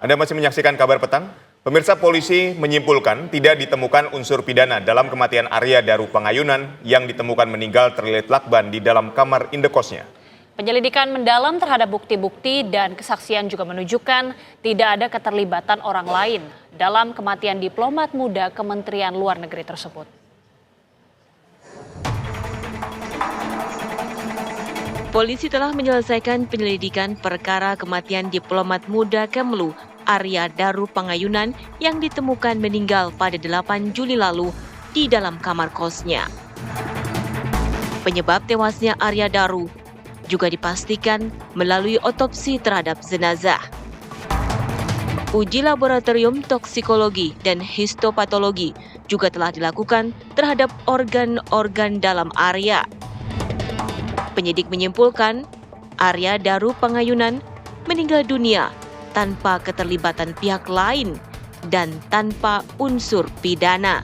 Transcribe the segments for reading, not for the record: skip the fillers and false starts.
Anda masih menyaksikan Kabar Petang? Pemirsa, polisi menyimpulkan tidak ditemukan unsur pidana dalam kematian Arya Daru Pangayunan yang ditemukan meninggal terlilit lakban di dalam kamar indekosnya. Penyelidikan mendalam terhadap bukti-bukti dan kesaksian juga menunjukkan tidak ada keterlibatan orang lain dalam kematian diplomat muda Kementerian Luar Negeri tersebut. Polisi telah menyelesaikan penyelidikan perkara kematian diplomat muda Kemlu Arya Daru Pangayunan yang ditemukan meninggal pada 8 Juli lalu di dalam kamar kosnya. Penyebab tewasnya Arya Daru juga dipastikan melalui otopsi terhadap jenazah. Uji laboratorium toksikologi dan histopatologi juga telah dilakukan terhadap organ-organ dalam Arya. Penyidik menyimpulkan Arya Daru Pangayunan meninggal dunia tanpa keterlibatan pihak lain dan tanpa unsur pidana.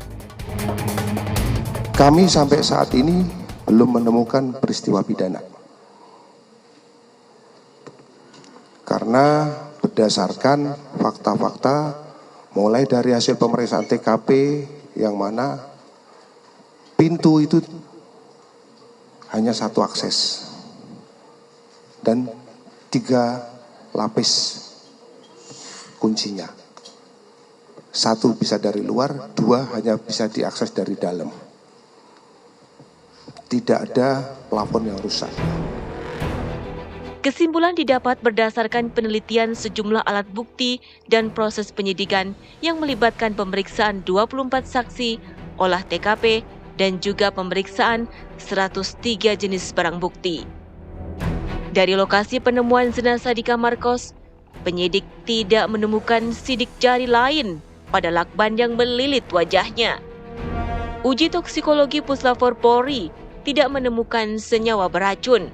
Kami sampai saat ini belum menemukan peristiwa pidana. Karena berdasarkan fakta-fakta mulai dari hasil pemeriksaan TKP yang mana pintu itu hanya satu akses dan 3 lapis kuncinya. 1 bisa dari luar, 2 hanya bisa diakses dari dalam. Tidak ada plafon yang rusak. Kesimpulan didapat berdasarkan penelitian sejumlah alat bukti dan proses penyidikan yang melibatkan pemeriksaan 24 saksi, olah TKP, dan juga pemeriksaan 103 jenis barang bukti. Dari lokasi penemuan jenazah di kamar kos, penyidik tidak menemukan sidik jari lain pada lakban yang melilit wajahnya. Uji toksikologi Puslapor Polri tidak menemukan senyawa beracun.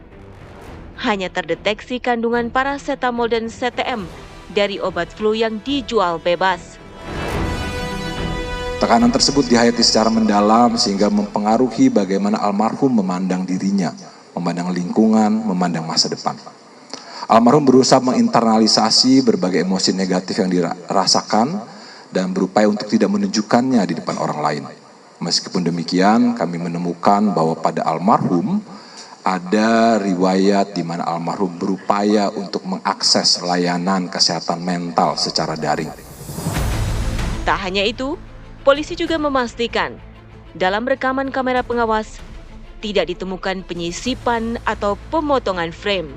Hanya terdeteksi kandungan parasetamol dan CTM dari obat flu yang dijual bebas. Tekanan tersebut dihayati secara mendalam sehingga mempengaruhi bagaimana almarhum memandang dirinya, memandang lingkungan, memandang masa depan. Almarhum berusaha menginternalisasi berbagai emosi negatif yang dirasakan dan berupaya untuk tidak menunjukkannya di depan orang lain. Meskipun demikian, kami menemukan bahwa pada almarhum ada riwayat di mana almarhum berupaya untuk mengakses layanan kesehatan mental secara daring. Tak hanya itu, polisi juga memastikan dalam rekaman kamera pengawas tidak ditemukan penyisipan atau pemotongan frame.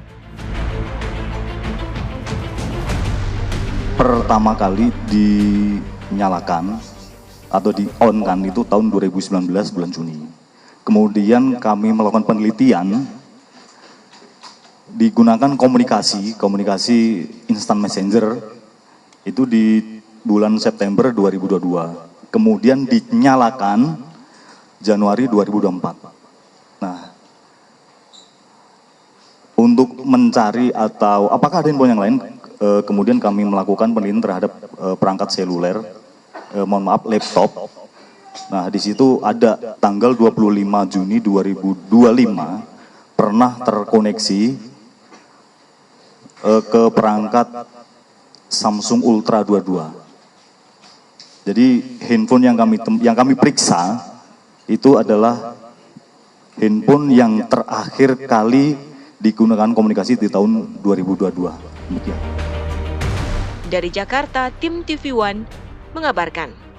Pertama kali dinyalakan atau di-on-kan itu tahun 2019 bulan Juni. Kemudian kami melakukan penelitian, digunakan komunikasi instant messenger itu di bulan September 2022. Kemudian dinyalakan Januari 2024. Nah, untuk mencari atau apakah ada info yang lain, kemudian kami melakukan penelitian terhadap perangkat seluler, laptop. Nah, di situ ada tanggal 25 Juni 2025 pernah terkoneksi ke perangkat Samsung Ultra 22. Jadi handphone yang kami periksa itu adalah handphone yang terakhir kali digunakan komunikasi di tahun 2022. Demikian. Dari Jakarta, tim TV One mengabarkan.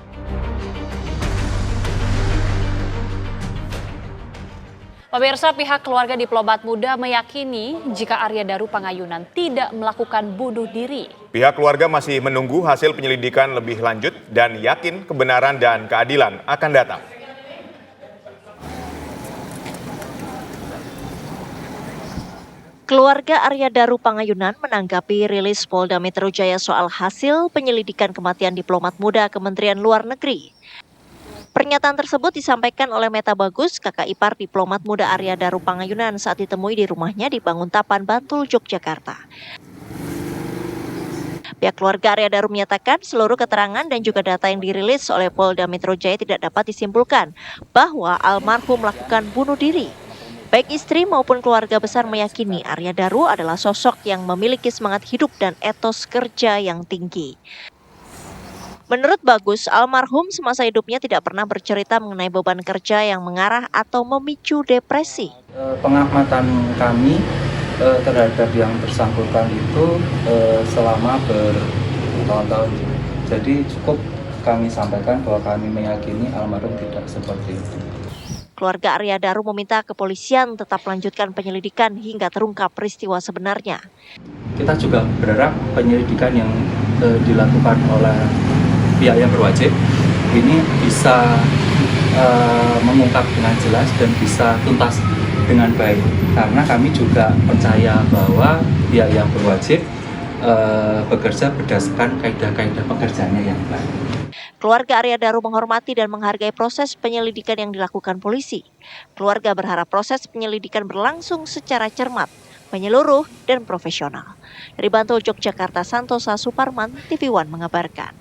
Pemirsa, pihak keluarga diplomat muda meyakini jika Arya Daru Pangayunan tidak melakukan bunuh diri. Pihak keluarga masih menunggu hasil penyelidikan lebih lanjut dan yakin kebenaran dan keadilan akan datang. Keluarga Arya Daru Pangayunan menanggapi rilis Polda Metro Jaya soal hasil penyelidikan kematian diplomat muda Kementerian Luar Negeri. Pernyataan tersebut disampaikan oleh Meta Bagus, kakak ipar diplomat muda Arya Daru Pangayunan saat ditemui di rumahnya di Banguntapan, Bantul, Yogyakarta. Pihak keluarga Arya Daru menyatakan seluruh keterangan dan juga data yang dirilis oleh Polda Metro Jaya tidak dapat disimpulkan bahwa almarhum melakukan bunuh diri. Baik istri maupun keluarga besar meyakini Arya Daru adalah sosok yang memiliki semangat hidup dan etos kerja yang tinggi. Menurut Bagus, almarhum semasa hidupnya tidak pernah bercerita mengenai beban kerja yang mengarah atau memicu depresi. Pengamatan kami terhadap yang bersangkutan itu selama bertahun-tahun. Jadi cukup kami sampaikan bahwa kami meyakini almarhum tidak seperti itu. Keluarga Arya Daru meminta kepolisian tetap melanjutkan penyelidikan hingga terungkap peristiwa sebenarnya. Kita juga berharap penyelidikan yang dilakukan oleh pihak yang berwajib ini bisa mengungkap dengan jelas dan bisa tuntas dengan baik. Karena kami juga percaya bahwa pihak yang berwajib bekerja berdasarkan kaidah-kaidah pekerjaannya yang baik. Keluarga Arya Daru menghormati dan menghargai proses penyelidikan yang dilakukan polisi. Keluarga berharap proses penyelidikan berlangsung secara cermat, menyeluruh, dan profesional. Dari Bantul, Yogyakarta, Santosa Suparman, TV One mengabarkan.